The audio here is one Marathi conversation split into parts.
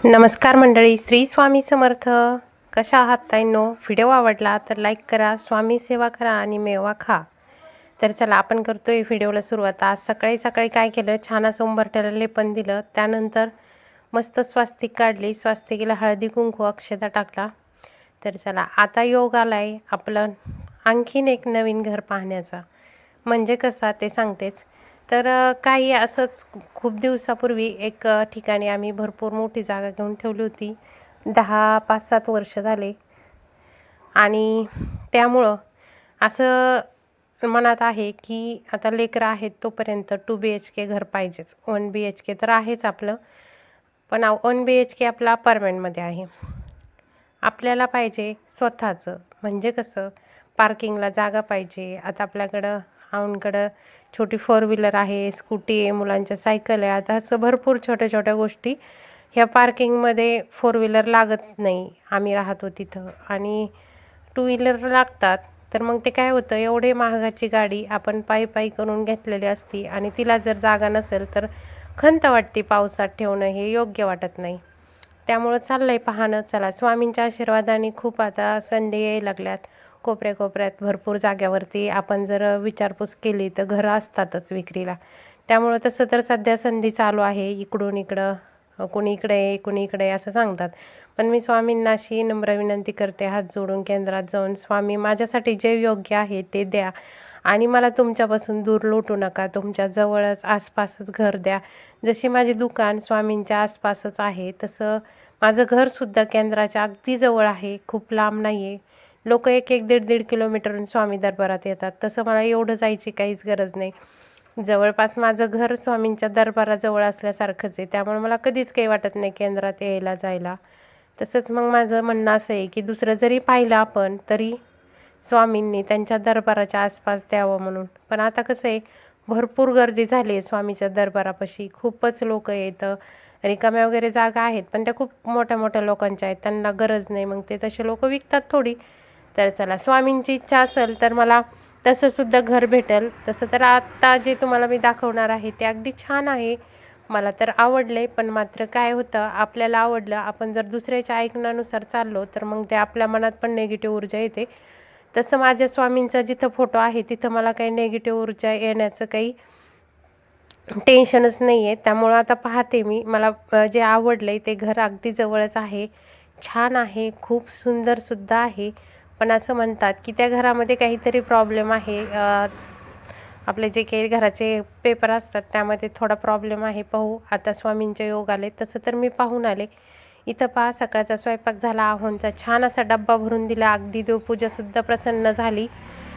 नमस्कार मंडळी, श्री स्वामी समर्थ. कशा आहात ताईंनो? व्हिडिओ आवडला तर लाईक करा, स्वामी सेवा करा आणि मेवा खा. तर चला आपण करतोय व्हिडिओला सुरुवात. आज सकाळी सकाळी काय केलं, छान असं उंबरठ्याला लेपन दिलं. त्यानंतर मस्त स्वास्तिक काढली, स्वास्तिकीला हळदी कुंकू अक्षता टाकला. तर चला आता योग आलाय आपलं आणखीन एक नवीन घर पाहण्याचा. म्हणजे कसा ते सांगतेच. तर काही असंच खूप दिवसापूर्वी एक ठिकाणी आम्ही भरपूर मोठी जागा घेऊन ठेवली होती. 5-7 वर्ष झाले आणि त्यामुळं असं मनात आहे की आता लेकरं आहेत तोपर्यंत 2 BHK घर पाहिजेच. 1 BHK तर आहेच आपलं, पण 1 BHK आपलं अपार्टमेंटमध्ये आहे. आपल्याला पाहिजे स्वतःचं. म्हणजे कसं, पार्किंगला जागा पाहिजे. आता आपल्याकडं आऊंकडं छोटी 4 व्हीलर आहे, स्कूटी आहे, मुलांच्या सायकल आहे. आता असं भरपूर छोट्या छोट्या गोष्टी ह्या पार्किंगमध्ये 4 व्हीलर लागत नाही. आम्ही राहतो तिथं आणि 2 व्हीलर लागतात. तर मग ते काय होतं, एवढे महागाची गाडी आपण पायी पायी करून घेतलेली असती आणि तिला जर जागा नसेल तर खंत वाटते. पावसात ठेवणं हे योग्य वाटत नाही. त्यामुळं चाललंय पाहणं. चला, स्वामींच्या आशीर्वादाने खूप आता संधी यायला लागल्यात. कोपऱ्या कोपऱ्यात भरपूर जाग्यावरती आपण जर विचारपूस केली तर घरं असतातच विक्रीला. त्यामुळं तसं तर सध्या संधी चालू आहे. इकडून इकडं कोणी इकडे आहे, कोणी इकडे असं सांगतात. पण मी स्वामींना अशी नम्र विनंती करते, हात जोडून केंद्रात जाऊन, स्वामी माझ्यासाठी जे योग्य आहे ते द्या आणि मला तुमच्यापासून दूर लोटू नका. तुमच्या जवळच आसपासच घर द्या. जशी माझी दुकान स्वामींच्या आसपासच आहे तसं माझं घरसुद्धा केंद्राच्या अगदी जवळ आहे, खूप लांब नाही आहे. लोक 1-1, 1.5-1.5 किलोमीटरहून स्वामी दरबारात येतात. तसं मला एवढं जायची काहीच गरज नाही. जवळपास माझं घर स्वामींच्या दरबाराजवळ असल्यासारखंच आहे. त्यामुळे मला कधीच काही वाटत नाही केंद्रात यायला जायला. तसंच मग माझं म्हणणं असं आहे की दुसरं जरी पाहिलं आपण तरी स्वामींनी त्यांच्या दरबाराच्या आसपास द्यावं म्हणून. पण आता कसं आहे, भरपूर गर्दी झाली आहे स्वामीच्या दरबारापाशी. खूपच लोक येतं. रिकाम्या वगैरे जागा आहेत पण त्या खूप मोठ्या मोठ्या लोकांच्या आहेत, त्यांना गरज नाही. मग ते तसे लोक विकतात थोडी. तर चला, स्वामींची इच्छा असेल तर मला तसंसुद्धा घर भेटेल. तसं तर आत्ता जे तुम्हाला मी दाखवणार आहे ते अगदी छान आहे. मला तर आवडले. पण मात्र काय होतं, आपल्याला आवडलं, आपण जर दुसऱ्याच्या ऐकण्यानुसार चाललो तर मग ते आपल्या मनात पण निगेटिव्ह ऊर्जा येते. तसं माझ्या स्वामींचा जिथं फोटो आहे तिथं मला काही निगेटिव्ह ऊर्जा येण्याचं काही टेन्शनच नाही आहे. त्यामुळं आता पाहते मी. मला जे आवडलं आहे ते घर अगदी जवळच आहे, छान आहे, खूप सुंदरसुद्धा आहे. पण असं म्हणतात की त्या घरामध्ये काहीतरी प्रॉब्लेम आहे. आपले जे काही घराचे पेपर असतात त्यामध्ये थोडा प्रॉब्लेम आहे. पाहू आता स्वामींचे योग आले तसं तर मी पाहून आले. इथं पहा, सकाळचा स्वयंपाक झाला, आहोंचा छान असा डब्बा भरून दिला. अगदी देवपूजासुद्धा प्रसन्न झाली.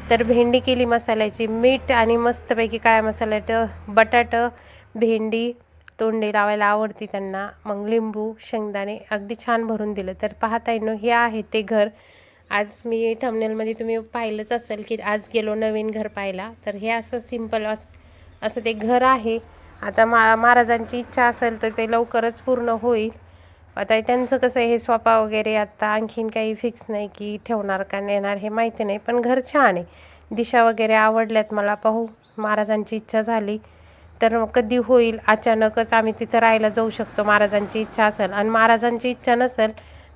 तर भेंडी केली मसाल्याची, मीठ आणि मस्तपैकी काळ्या मसाल्याचं बटाटं, भेंडी तोंडी लावायला आवडती त्यांना. मग लिंबू, शेंगदाणे अगदी छान भरून दिलं. तर पाहता येणं हे आहे ते घर. आज मी थंबनेलमध्ये तुम्ही पाहिलंच असेल की आज गेलो नवीन घर पाहायला. तर हे असं सिंपल असं ते घर आहे. आता महाराजांची इच्छा असेल तर ते लवकरच पूर्ण होईल. आता त्यांचं कसं आहे, हे सोफा वगैरे आता आणखीन काही फिक्स नाही की ठेवणार का नेणार हे माहिती नाही. पण घर छान आहे. दिशा वगैरे आवडल्यात मला. पाहू, महाराजांची इच्छा झाली तर मग कधी होईल. अचानकच आम्ही तिथं राहायला जाऊ शकतो महाराजांची इच्छा असेल. आणि महाराजांची इच्छा नसेल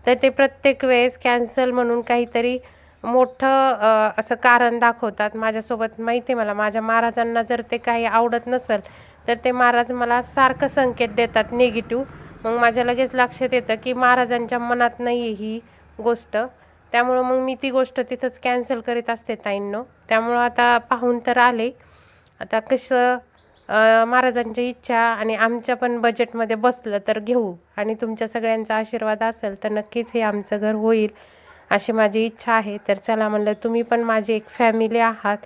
तर ते प्रत्येक वेळेस कॅन्सल म्हणून काहीतरी मोठं असं कारण दाखवतात. माझ्यासोबत माहिती आहे मला. माझ्या महाराजांना जर ते काही आवडत नसेल तर ते महाराज मला सारखं संकेत देतात निगेटिव्ह. मग माझ्या लगेच लक्षात येतं की महाराजांच्या मनात नाही आहे ही गोष्ट. त्यामुळं मग मी ती गोष्ट तिथंच कॅन्सल करीत असते ताईंनो. त्यामुळं आता पाहून तर आले. आता कसं महाराजांची इच्छा आणि आमच्या पण बजेटमध्ये बसलं तर घेऊ. आणि तुमच्या सगळ्यांचा आशीर्वाद असेल तर नक्कीच हे आमचं घर होईल अशी माझी इच्छा आहे. तर चला म्हणलं, तुम्ही पण माझी एक फॅमिली आहात.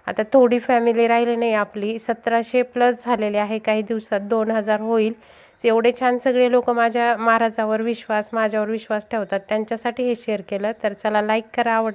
आता थोडी फॅमिली राहिली नाही आपली, 1700+ झालेली आहे. काही दिवसात 2000 होईल. एवढे छान सगळे लोक माझ्या महाराजावर विश्वास, माझ्यावर विश्वास ठेवतात. त्यांच्यासाठी हे शेअर केलं. तर चला, लाईक करा आवडलं